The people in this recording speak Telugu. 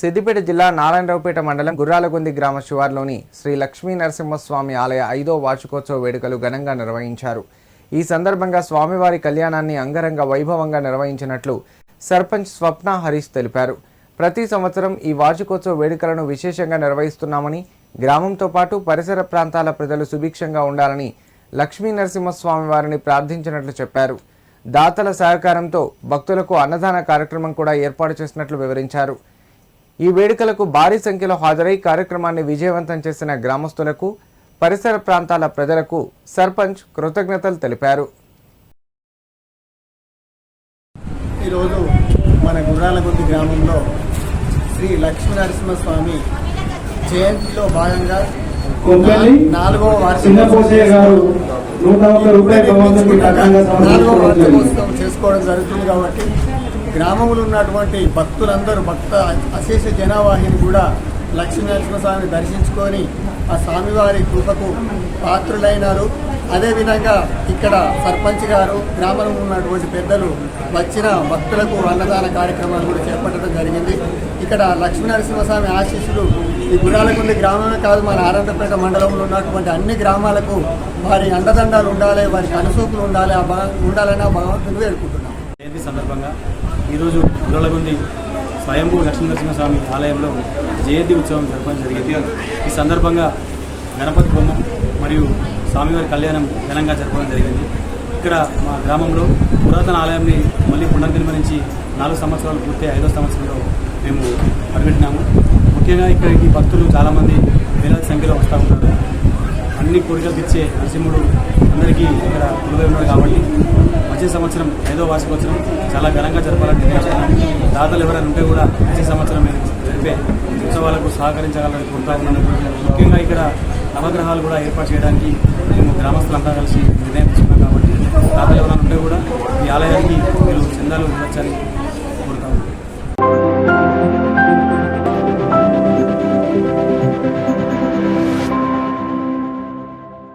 సిద్దిపేట జిల్లా నారాయణరావుపేట మండలం గుర్రాలగొంది గ్రామ శివార్లోని శ్రీ లక్ష్మీ నరసింహస్వామి ఆలయ 5వ వార్షికోత్సవ వేడుకలు ఘనంగా నిర్వహించారు. ఈ సందర్భంగా స్వామివారి కళ్యాణాన్ని అంగరంగ వైభవంగా నిర్వహించినట్లు సర్పంచ్ స్వప్న హరీష్ తెలిపారు. ప్రతి సంవత్సరం ఈ వార్షికోత్సవ వేడుకలను విశేషంగా నిర్వహిస్తున్నామని, గ్రామంతో పాటు పరిసర ప్రాంతాల ప్రజలు సుభిక్షంగా ఉండాలని లక్ష్మీ నరసింహస్వామి వారిని ప్రార్థించినట్లు చెప్పారు. దాతల సహకారంతో భక్తులకు అన్నదాన కార్యక్రమం కూడా ఏర్పాటు చేసినట్లు వివరించారు. ఈ వేడుకలకు భారీ సంఖ్యలో హాజరై కార్యక్రమాన్ని విజయవంతం చేసిన గ్రామస్తులకు, పరిసర ప్రాంతాల ప్రజలకు సర్పంచ్ కృతజ్ఞతలు తెలిపారు. ఈరోజు మన గుర్రాలగొంది గ్రామంలో శ్రీ లక్ష్మీ నరసింహస్వామి జయంతిలో భాగంగా 4వ వార్షికోత్సవం చేసుకోవడం జరుగుతుంది. కాబట్టి గ్రామంలో ఉన్నటువంటి భక్తులందరూ అశేష జనావాహిని కూడా లక్ష్మీ నరసింహస్వామిని దర్శించుకొని ఆ స్వామివారి కృపకు పాత్రులైనారు. అదేవిధంగా ఇక్కడ సర్పంచ్ గారు, గ్రామంలో ఉన్నటువంటి పెద్దలు వచ్చిన భక్తులకు అన్నదాన కార్యక్రమాలు కూడా చేపట్టడం జరిగింది. ఇక్కడ లక్ష్మీ నరసింహస్వామి ఆశీస్సులు ఈ గుర్రాలగొంది గ్రామమే కాదు, మన నారాయణరావుపేట మండలంలో ఉన్నటువంటి అన్ని గ్రామాలకు వారి అండదండాలు ఉండాలి, వారికి అనుసూపులు ఉండాలని ఆ భగవంతుని వేడుకుంటున్నాం. జయంతి సందర్భంగా ఈరోజు గుర్రాలగొంది స్వయంభూ లక్ష్మీ నరసింహస్వామి ఆలయంలో జయంతి ఉత్సవం జరపడం జరిగింది. ఈ సందర్భంగా గణపతి బొమ్మ మరియు స్వామివారి కళ్యాణం ఘనంగా జరపడం జరిగింది. ఇక్కడ మా గ్రామంలో పురాతన ఆలయాన్ని మళ్ళీ పునర్నిర్మించి 4 సంవత్సరాలు పూర్తి 5వ సంవత్సరంలో మేము అడుగుపెట్టినాము. ముఖ్యంగా ఇక్కడికి భక్తులు చాలామంది వేలాది సంఖ్యలో వస్తూ ఉంటారు. అన్ని కోరికలు తెచ్చే నరసింహుడు అందరికీ ఇక్కడ కొలువై ఉన్నారు. కాబట్టి వచ్చే సంవత్సరం 5వ వార్షికోత్సవం చాలా ఘనంగా జరపాలని దాతలు ఎవరైనా ఉంటే కూడా వచ్చే సంవత్సరం మేము జరిపే ఉత్సవాలకు సహకరించగలని కోరుతా ఉన్నాను. ముఖ్యంగా ఇక్కడ నవగ్రహాలు కూడా ఏర్పాటు చేయడానికి మేము గ్రామస్తులంతా కలిసి నిర్ణయం తీసుకున్నాం. కాబట్టి దాతలు ఎవరైనా ఉంటే కూడా ఈ ఆలయానికి మీరు చందాలు ఇవ్వచ్చని